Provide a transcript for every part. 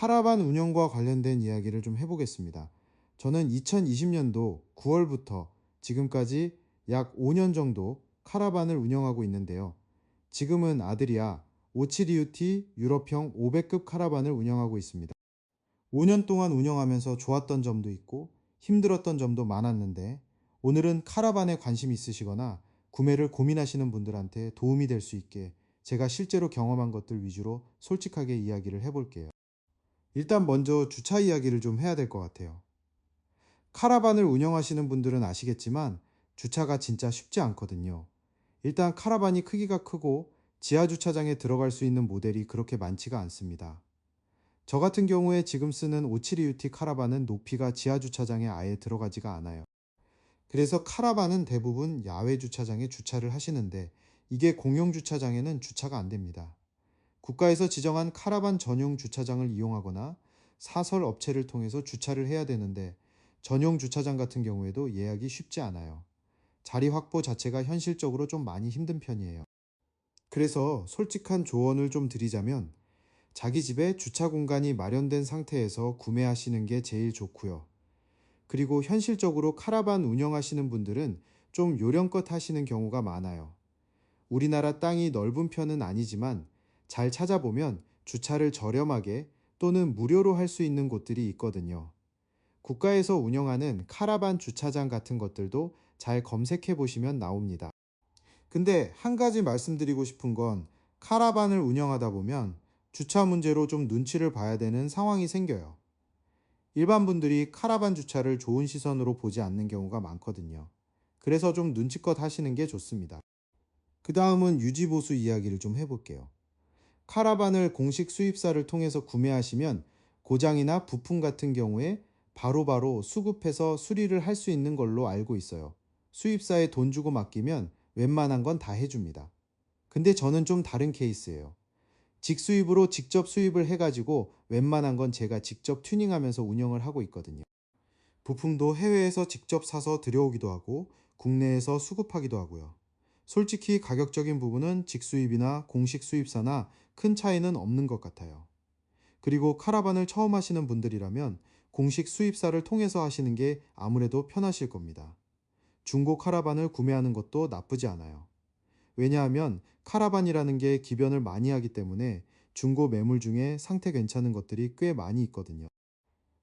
카라반 운영과 관련된 이야기를 좀 해보겠습니다. 저는 2020년도 9월부터 지금까지 약 5년 정도 카라반을 운영하고 있는데요. 지금은 아드리아 오치리우티 유럽형 500급 카라반을 운영하고 있습니다. 5년 동안 운영하면서 좋았던 점도 있고 힘들었던 점도 많았는데, 오늘은 카라반에 관심 있으시거나 구매를 고민하시는 분들한테 도움이 될 수 있게 제가 실제로 경험한 것들 위주로 솔직하게 이야기를 해볼게요. 일단 먼저 주차 이야기를 좀 해야 될 것 같아요. 카라반을 운영하시는 분들은 아시겠지만 주차가 진짜 쉽지 않거든요. 일단 카라반이 크기가 크고 지하 주차장에 들어갈 수 있는 모델이 그렇게 많지가 않습니다. 저 같은 경우에 지금 쓰는 오치리유티 카라반은 높이가 지하 주차장에 아예 들어가지가 않아요. 그래서 카라반은 대부분 야외 주차장에 주차를 하시는데, 이게 공용 주차장에는 주차가 안 됩니다. 국가에서 지정한 카라반 전용 주차장을 이용하거나 사설 업체를 통해서 주차를 해야 되는데, 전용 주차장 같은 경우에도 예약이 쉽지 않아요. 자리 확보 자체가 현실적으로 좀 많이 힘든 편이에요. 그래서 솔직한 조언을 좀 드리자면, 자기 집에 주차 공간이 마련된 상태에서 구매하시는 게 제일 좋고요. 그리고 현실적으로 카라반 운영하시는 분들은 좀 요령껏 하시는 경우가 많아요. 우리나라 땅이 넓은 편은 아니지만 잘 찾아보면 주차를 저렴하게 또는 무료로 할 수 있는 곳들이 있거든요. 국가에서 운영하는 카라반 주차장 같은 것들도 잘 검색해 보시면 나옵니다. 근데 한 가지 말씀드리고 싶은 건, 카라반을 운영하다 보면 주차 문제로 좀 눈치를 봐야 되는 상황이 생겨요. 일반 분들이 카라반 주차를 좋은 시선으로 보지 않는 경우가 많거든요. 그래서 좀 눈치껏 하시는 게 좋습니다. 그 다음은 유지보수 이야기를 좀 해볼게요. 카라반을 공식 수입사를 통해서 구매하시면 고장이나 부품 같은 경우에 바로바로 수급해서 수리를 할 수 있는 걸로 알고 있어요. 수입사에 돈 주고 맡기면 웬만한 건 다 해줍니다. 근데 저는 좀 다른 케이스예요. 직수입으로 직접 수입을 해가지고 웬만한 건 제가 직접 튜닝하면서 운영을 하고 있거든요. 부품도 해외에서 직접 사서 들여오기도 하고 국내에서 수급하기도 하고요. 솔직히 가격적인 부분은 직수입이나 공식 수입사나 큰 차이는 없는 것 같아요. 그리고 카라반을 처음 하시는 분들이라면 공식 수입사를 통해서 하시는 게 아무래도 편하실 겁니다. 중고 카라반을 구매하는 것도 나쁘지 않아요. 왜냐하면 카라반이라는 게 기변을 많이 하기 때문에 중고 매물 중에 상태 괜찮은 것들이 꽤 많이 있거든요.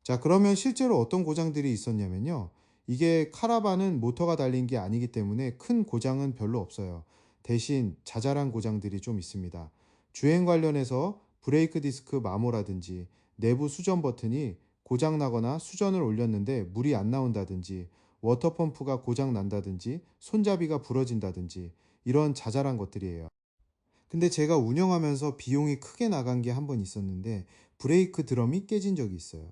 자, 그러면 실제로 어떤 고장들이 있었냐면요. 이게 카라반은 모터가 달린 게 아니기 때문에 큰 고장은 별로 없어요. 대신 자잘한 고장들이 좀 있습니다. 주행 관련해서 브레이크 디스크 마모라든지 내부 수전 버튼이 고장 나거나 수전을 올렸는데 물이 안 나온다든지, 워터펌프가 고장 난다든지, 손잡이가 부러진다든지, 이런 자잘한 것들이에요. 근데 제가 운영하면서 비용이 크게 나간 게 한 번 있었는데, 브레이크 드럼이 깨진 적이 있어요.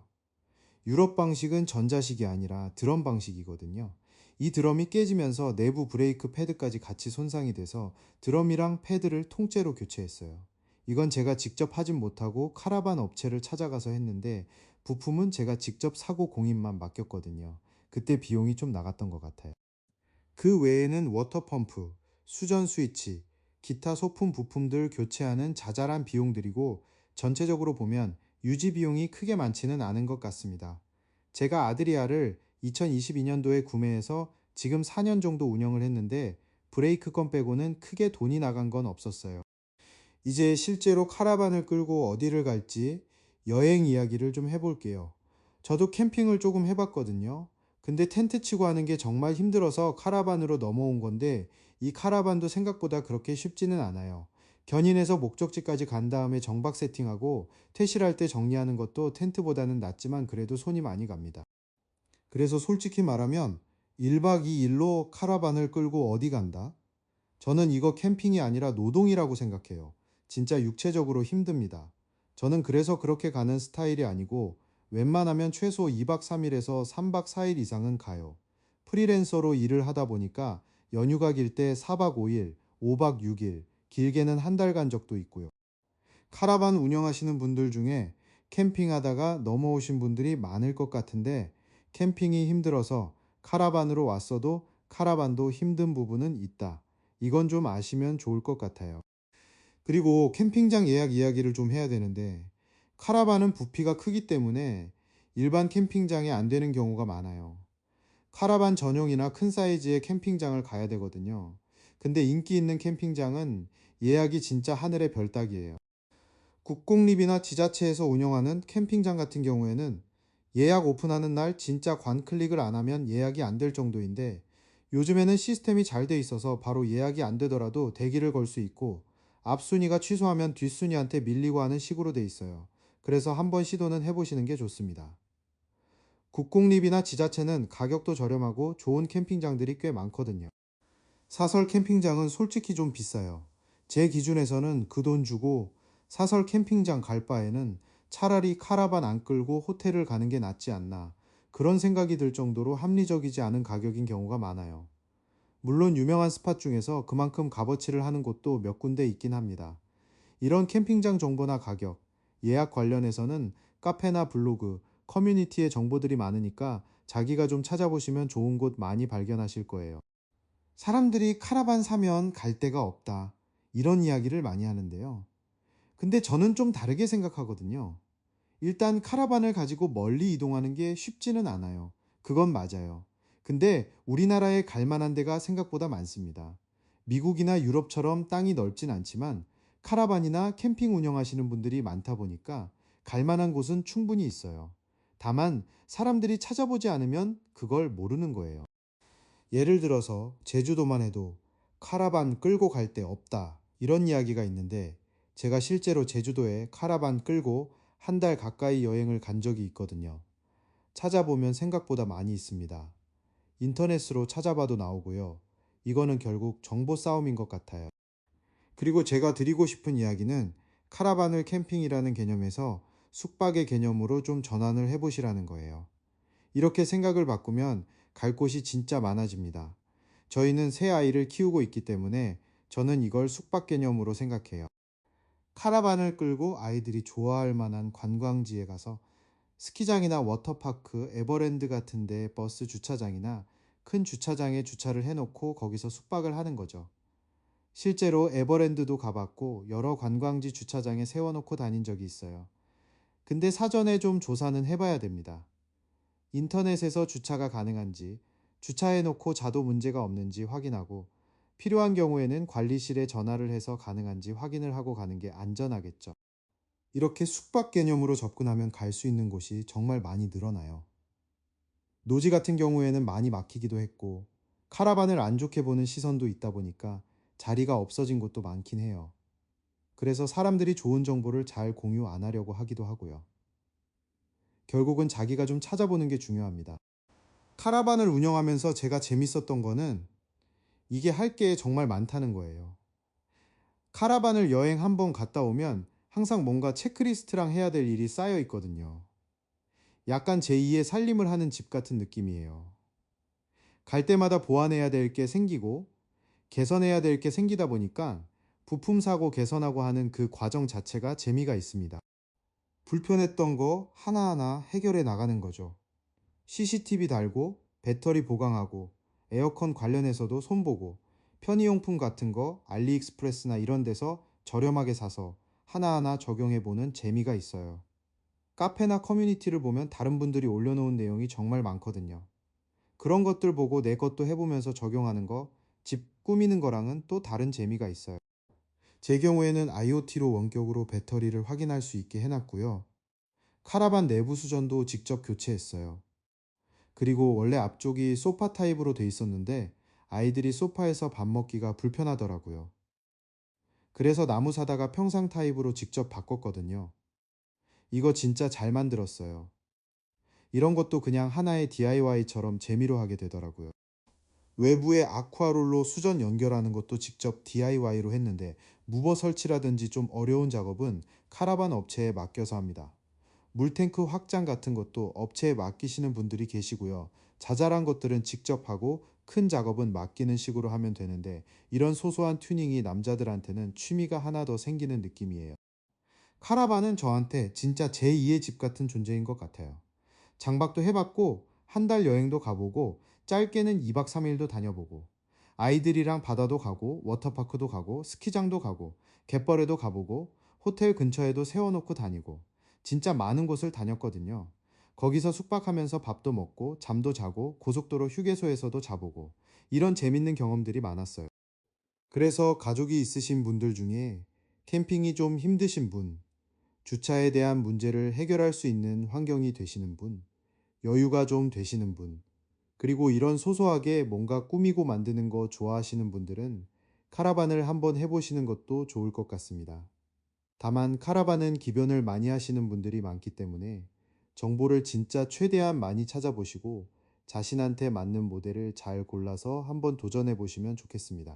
유럽 방식은 전자식이 아니라 드럼 방식이거든요. 이 드럼이 깨지면서 내부 브레이크 패드까지 같이 손상이 돼서 드럼이랑 패드를 통째로 교체했어요. 이건 제가 직접 하진 못하고 카라반 업체를 찾아가서 했는데, 부품은 제가 직접 사고 공임만 맡겼거든요. 그때 비용이 좀 나갔던 것 같아요. 그 외에는 워터펌프, 수전 스위치, 기타 소품 부품들 교체하는 자잘한 비용들이고, 전체적으로 보면 유지 비용이 크게 많지는 않은 것 같습니다. 제가 아드리아를 2022년도에 구매해서 지금 4년 정도 운영을 했는데, 브레이크 건 빼고는 크게 돈이 나간 건 없었어요. 이제 실제로 카라반을 끌고 어디를 갈지 여행 이야기를 좀 해볼게요. 저도 캠핑을 조금 해봤거든요. 근데 텐트 치고 하는 게 정말 힘들어서 카라반으로 넘어온 건데, 이 카라반도 생각보다 그렇게 쉽지는 않아요. 견인해서 목적지까지 간 다음에 정박 세팅하고 퇴실할 때 정리하는 것도 텐트보다는 낫지만 그래도 손이 많이 갑니다. 그래서 솔직히 말하면 1박 2일로 카라반을 끌고 어디 간다? 저는 이거 캠핑이 아니라 노동이라고 생각해요. 진짜 육체적으로 힘듭니다. 저는 그래서 그렇게 가는 스타일이 아니고, 웬만하면 최소 2박 3일에서 3박 4일 이상은 가요. 프리랜서로 일을 하다 보니까 연휴가 길 때 4박 5일, 5박 6일, 길게는 한 달 간 적도 있고요. 카라반 운영하시는 분들 중에 캠핑하다가 넘어오신 분들이 많을 것 같은데, 캠핑이 힘들어서 카라반으로 왔어도 카라반도 힘든 부분은 있다. 이건 좀 아시면 좋을 것 같아요. 그리고 캠핑장 예약 이야기를 좀 해야 되는데, 카라반은 부피가 크기 때문에 일반 캠핑장에 안 되는 경우가 많아요. 카라반 전용이나 큰 사이즈의 캠핑장을 가야 되거든요. 근데 인기 있는 캠핑장은 예약이 진짜 하늘의 별 따기예요. 국공립이나 지자체에서 운영하는 캠핑장 같은 경우에는 예약 오픈하는 날 진짜 관클릭을 안 하면 예약이 안 될 정도인데, 요즘에는 시스템이 잘 돼 있어서 바로 예약이 안 되더라도 대기를 걸 수 있고, 앞순위가 취소하면 뒷순위한테 밀리고 하는 식으로 돼 있어요. 그래서 한번 시도는 해보시는 게 좋습니다. 국공립이나 지자체는 가격도 저렴하고 좋은 캠핑장들이 꽤 많거든요. 사설 캠핑장은 솔직히 좀 비싸요. 제 기준에서는 그 돈 주고 사설 캠핑장 갈 바에는 차라리 카라반 안 끌고 호텔을 가는 게 낫지 않나, 그런 생각이 들 정도로 합리적이지 않은 가격인 경우가 많아요. 물론 유명한 스팟 중에서 그만큼 값어치를 하는 곳도 몇 군데 있긴 합니다. 이런 캠핑장 정보나 가격, 예약 관련해서는 카페나 블로그, 커뮤니티에 정보들이 많으니까 자기가 좀 찾아보시면 좋은 곳 많이 발견하실 거예요. 사람들이 카라반 사면 갈 데가 없다, 이런 이야기를 많이 하는데요. 근데 저는 좀 다르게 생각하거든요. 일단 카라반을 가지고 멀리 이동하는 게 쉽지는 않아요. 그건 맞아요. 근데 우리나라에 갈 만한 데가 생각보다 많습니다. 미국이나 유럽처럼 땅이 넓진 않지만 카라반이나 캠핑 운영하시는 분들이 많다 보니까 갈 만한 곳은 충분히 있어요. 다만 사람들이 찾아보지 않으면 그걸 모르는 거예요. 예를 들어서 제주도만 해도 카라반 끌고 갈 데 없다, 이런 이야기가 있는데, 제가 실제로 제주도에 카라반 끌고 한 달 가까이 여행을 간 적이 있거든요. 찾아보면 생각보다 많이 있습니다. 인터넷으로 찾아봐도 나오고요. 이거는 결국 정보 싸움인 것 같아요. 그리고 제가 드리고 싶은 이야기는 카라반을 캠핑이라는 개념에서 숙박의 개념으로 좀 전환을 해보시라는 거예요. 이렇게 생각을 바꾸면 갈 곳이 진짜 많아집니다. 저희는 새 아이를 키우고 있기 때문에 저는 이걸 숙박 개념으로 생각해요. 카라반을 끌고 아이들이 좋아할 만한 관광지에 가서 스키장이나 워터파크, 에버랜드 같은 데 버스 주차장이나 큰 주차장에 주차를 해놓고 거기서 숙박을 하는 거죠. 실제로 에버랜드도 가봤고 여러 관광지 주차장에 세워놓고 다닌 적이 있어요. 근데 사전에 좀 조사는 해봐야 됩니다. 인터넷에서 주차가 가능한지, 주차해놓고 자도 문제가 없는지 확인하고, 필요한 경우에는 관리실에 전화를 해서 가능한지 확인을 하고 가는 게 안전하겠죠. 이렇게 숙박 개념으로 접근하면 갈 수 있는 곳이 정말 많이 늘어나요. 노지 같은 경우에는 많이 막히기도 했고, 카라반을 안 좋게 보는 시선도 있다 보니까 자리가 없어진 곳도 많긴 해요. 그래서 사람들이 좋은 정보를 잘 공유 안 하려고 하기도 하고요. 결국은 자기가 좀 찾아보는 게 중요합니다. 카라반을 운영하면서 제가 재밌었던 거는 이게 할 게 정말 많다는 거예요. 카라반을 여행 한번 갔다 오면 항상 뭔가 체크리스트랑 해야 될 일이 쌓여 있거든요. 약간 제2의 살림을 하는 집 같은 느낌이에요. 갈 때마다 보완해야 될 게 생기고 개선해야 될 게 생기다 보니까 부품 사고 개선하고 하는 그 과정 자체가 재미가 있습니다. 불편했던 거 하나하나 해결해 나가는 거죠. CCTV 달고 배터리 보강하고 에어컨 관련해서도 손보고 편의용품 같은 거 알리익스프레스나 이런 데서 저렴하게 사서 하나하나 적용해보는 재미가 있어요. 카페나 커뮤니티를 보면 다른 분들이 올려놓은 내용이 정말 많거든요. 그런 것들 보고 내 것도 해보면서 적용하는 거, 집 꾸미는 거랑은 또 다른 재미가 있어요. 제 경우에는 IoT로 원격으로 배터리를 확인할 수 있게 해놨고요. 카라반 내부 수전도 직접 교체했어요. 그리고 원래 앞쪽이 소파 타입으로 돼 있었는데 아이들이 소파에서 밥 먹기가 불편하더라고요. 그래서 나무 사다가 평상 타입으로 직접 바꿨거든요. 이거 진짜 잘 만들었어요. 이런 것도 그냥 하나의 DIY처럼 재미로 하게 되더라고요. 외부에 아쿠아롤로 수전 연결하는 것도 직접 DIY로 했는데, 무버 설치라든지 좀 어려운 작업은 카라반 업체에 맡겨서 합니다. 물탱크 확장 같은 것도 업체에 맡기시는 분들이 계시고요. 자잘한 것들은 직접 하고 큰 작업은 맡기는 식으로 하면 되는데, 이런 소소한 튜닝이 남자들한테는 취미가 하나 더 생기는 느낌이에요. 카라반은 저한테 진짜 제2의 집 같은 존재인 것 같아요. 장박도 해봤고 한 달 여행도 가보고 짧게는 2박 3일도 다녀보고 아이들이랑 바다도 가고 워터파크도 가고 스키장도 가고 갯벌에도 가보고 호텔 근처에도 세워놓고 다니고 진짜 많은 곳을 다녔거든요. 거기서 숙박하면서 밥도 먹고 잠도 자고 고속도로 휴게소에서도 자보고 이런 재밌는 경험들이 많았어요. 그래서 가족이 있으신 분들 중에 캠핑이 좀 힘드신 분, 주차에 대한 문제를 해결할 수 있는 환경이 되시는 분, 여유가 좀 되시는 분, 그리고 이런 소소하게 뭔가 꾸미고 만드는 거 좋아하시는 분들은 카라반을 한번 해보시는 것도 좋을 것 같습니다. 다만 카라반은 기변을 많이 하시는 분들이 많기 때문에 정보를 진짜 최대한 많이 찾아보시고 자신한테 맞는 모델을 잘 골라서 한번 도전해 보시면 좋겠습니다.